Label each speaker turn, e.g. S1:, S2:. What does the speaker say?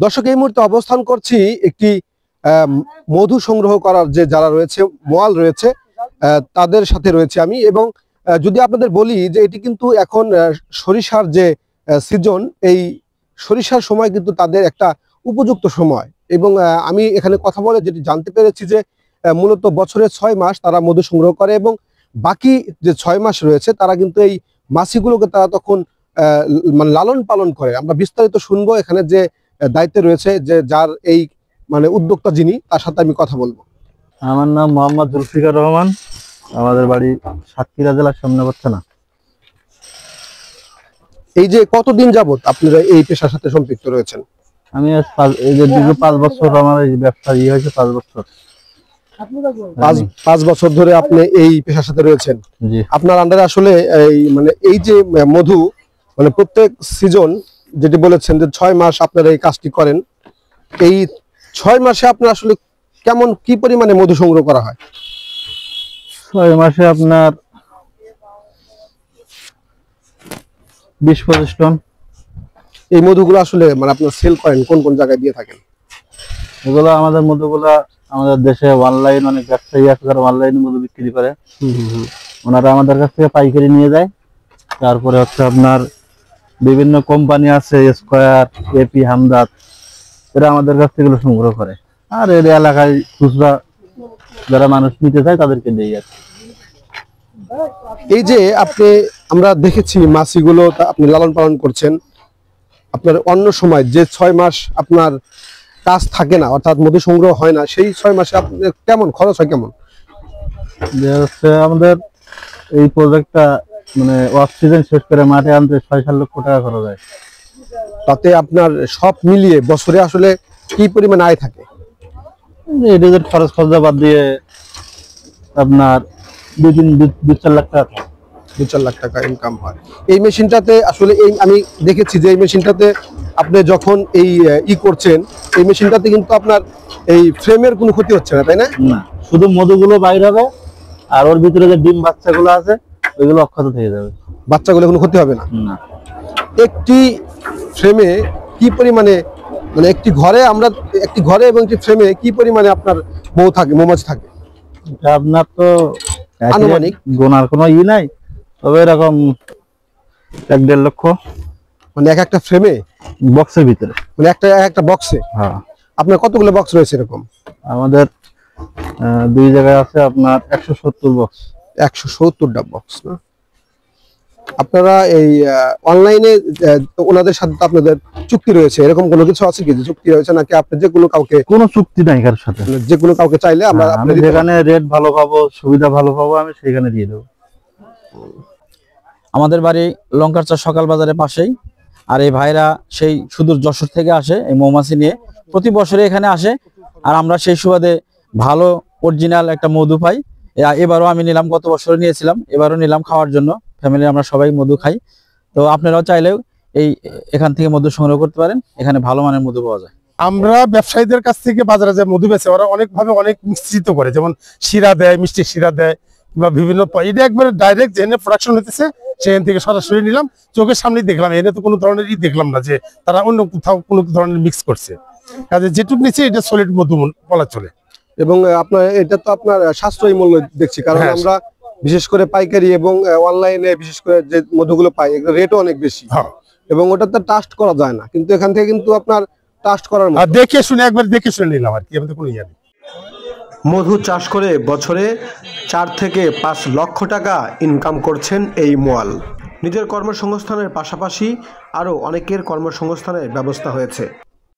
S1: দর্শক, এই মুহূর্তে অবস্থান করছি একটি মধু সংগ্রহ করার যে যারা রয়েছে মোয়াল রয়েছে তাদের সাথে রয়েছে আমি। এবং যদি আপনাদের বলি যে এটি কিন্তু এখন সরিষার যে সিজন, এই সরিষার সময় কিন্তু তাদের একটা উপযুক্ত সময়। এবং আমি এখানে কথা বলে যেটি জানতে পেরেছি যে মূলত বছরের 6 মাস তারা মধু সংগ্রহ করে এবং বাকি যে 6 মাস রয়েছে তারা কিন্তু এই মাছিগুলোকে তারা তখন মানে লালন পালন করে। আমরা বিস্তারিত শুনবো এখানে যে দায়িত্বে রয়েছে যে যার এই মানে উদ্যোক্তা যিনি, তার সাথে আমি কথা বলবো।
S2: আমার নাম মোহাম্মদ জুলফিকার রহমান, আমাদের বাড়ি সাতক্ষীরা জেলার সামনেপাড়া থানা।
S1: এই যে কতদিন যাবত আপনারা এই পেশার সাথে সম্পৃক্ত রয়েছেন?
S2: আমি এই যে দীর্ঘ 5 বছর আমার এই ব্যবসা হয়েছে। 5 বছর
S1: 5 বছর ধরে আপনি এই পেশার সাথে রয়েছেন। আপনার আন্ডারে আসলে এই মানে এই যে মধু মানে প্রত্যেক সিজন যেটি বলেছেন যে 6 মাস আপনারা এই কাজটি করেন, এই 6 মাসে আপনার আসলে কেমন কি পরিমাণে মধু সংগ্রহ করা হয়?
S2: 6 মাসে আপনার 20-25 টন।
S1: এই মধুগুলো আসলে মানে আপনারা সেল করেন কোন কোন জায়গায় দিয়ে থাকেন?
S2: এগুলো আমাদের মধুগুলা আমাদের দেশে অনলাইন অনেক ব্যবসায়ী আছে যারা অনলাইনে মধু বিক্রি করে। ওনারা আমাদের কাছ থেকে পাইকারি নিয়ে যায়। তারপরে হচ্ছে আপনার বিভিন্ন কোম্পানি আছে, স্কয়ার, এপি, হামদাদ, এরা আমাদের কাছ থেকে সংগ্রহ করে। আর এর এলাকায় খুচরা যারা মানুষ নিতে চায় তাদেরকে দেই আর।
S1: এই যে আমরা দেখেছি মাছিগুলো আপনি লালন পালন করছেন, আপনার অন্য সময় যে 6 মাস আপনার কাজ থাকে না অর্থাৎ মধু সংগ্রহ হয় না, সেই 6 মাসে আপনাদের কেমন খরচ হয়? কেমন
S2: আমাদের এই প্রজেক্টটা মানে অক্সিজেন শেষ করে মাঠে আনতে 6-7 লক্ষ টাকা খরচ হয়।
S1: তাতে আপনার সব মিলিয়ে বছরে আসলে কি পরিমাণ আয় থাকে?
S2: এদের খরচ খরচা বাদ দিয়ে আপনার 2-4 লাখ টাকা,
S1: 2-4 লাখ টাকা ইনকাম হয় এই মেশিনটাতে। আসলে এই আমি দেখেছি যে এই মেশিনটাতে আপনি যখন এই করছেন, এই মেশিনটাতে কিন্তু আপনার এই ফ্রেমের কোনো ক্ষতি হচ্ছে না, তাই না?
S2: না, শুধু মধুগুলো বাইর হবে আর ওর ভিতরে যে ডিম বাচ্চাগুলো আছে ওইগুলো অক্ষত থেকে যাবে।
S1: বাচ্চাগুলো কোনো ক্ষতি হবে না। একটি ফ্রেমে কি পরিমাণে মানে একটি ঘরে এবং একটি ফ্রেমে কি পরিমাণে আপনার মৌমাছি থাকে?
S2: এটা আপনার তো
S1: আনুমানিক
S2: গোনার কোনো নাই, তবে এরকম 1-1.5 লক্ষ।
S1: মানে একটা ফ্রেমে
S2: বক্সের ভিতরে,
S1: মানে একটা বক্সে।
S2: হ্যাঁ।
S1: আপনার কতগুলো বক্স রয়েছে এরকম?
S2: আমাদের 2 জায়গায় আছে আপনার 170 বক্স।
S1: 170টা বক্স না? আপনারা এই অনলাইনে ওনাদের সাথে আপনাদের চুক্তি রয়েছে, এরকম কোনো কিছু আছে কি? চুক্তি রয়েছে নাকি আপনি যে কাউকে?
S2: কোনো চুক্তি নাই কারোর সাথে,
S1: যে কাউকে চাইলে আমরা
S2: যেখানে রেট ভালো পাবো, সুবিধা ভালো পাবো, আমি সেখানে দিয়ে দেবো।
S3: আমাদের বাড়ি লঙ্কারচর সকাল বাজারের পাশেই। আর এই ভাইরা সেই সুদূর যশোর থেকে আসে এই মৌমাছি নিয়ে, প্রতি বছরে এখানে আসে। আর আমরা সেই সুবাদে ভালো অরিজিনাল একটা মধু পাই। এবারও আমি নিলাম, গত বছরও নিয়েছিলাম, এবারও নিলাম খাওয়ার জন্য। ফ্যামিলি আমরা সবাই মধু খাই। তো আপনারাও চাইলেও এখান থেকে মধু সংগ্রহ করতে পারেন, এখানে ভালো মানের মধু পাওয়া যায়।
S4: আমরা ব্যবসায়ীদের কাছ থেকে বাজারে যে মধু বেচে ওরা অনেক মিশ্রিত করে, যেমন শিরা দেয়, মিষ্টি শিরা দেয়, বা বিভিন্ন এটা একবারে ডাইরেক্ট যেখানে প্রোডাকশন হতেছে সেখান থেকে সরাসরি নিলাম, চোখের সামনেই দেখলাম। এনে তো কোনো ধরনের দেখলাম না যে তারা অন্য কোথাও কোনো ধরনের মিক্স করছে। কাজে যেটুকু নিচ্ছে এটা সলিড মধু বলা চলে।
S1: এবং আপনার এটা তো আপনার সাশ্রয়ী মূল্য দেখছি, কারণ আমরা বিশেষ করে পাইকারি এবং অনলাইনে বিশেষ করে যে মধুগুলো পাই এগুলো রেটও অনেক বেশি। এবং ওটা তো টাস্ট করা যায় না, কিন্তু এখান থেকে কিন্তু আপনার টাস্ট করার মতো
S4: দেখে শুনে নিলাম আর কি, আমাদের কোনো ইয়ে নেই।
S1: মধু চাষ করে বছরে 4 থেকে 5 লক্ষ টাকা ইনকাম করছেন এই মোয়াল। নিজের কর্মসংস্থানের পাশাপাশি আরও অনেকের কর্মসংস্থানের ব্যবস্থা হয়েছে।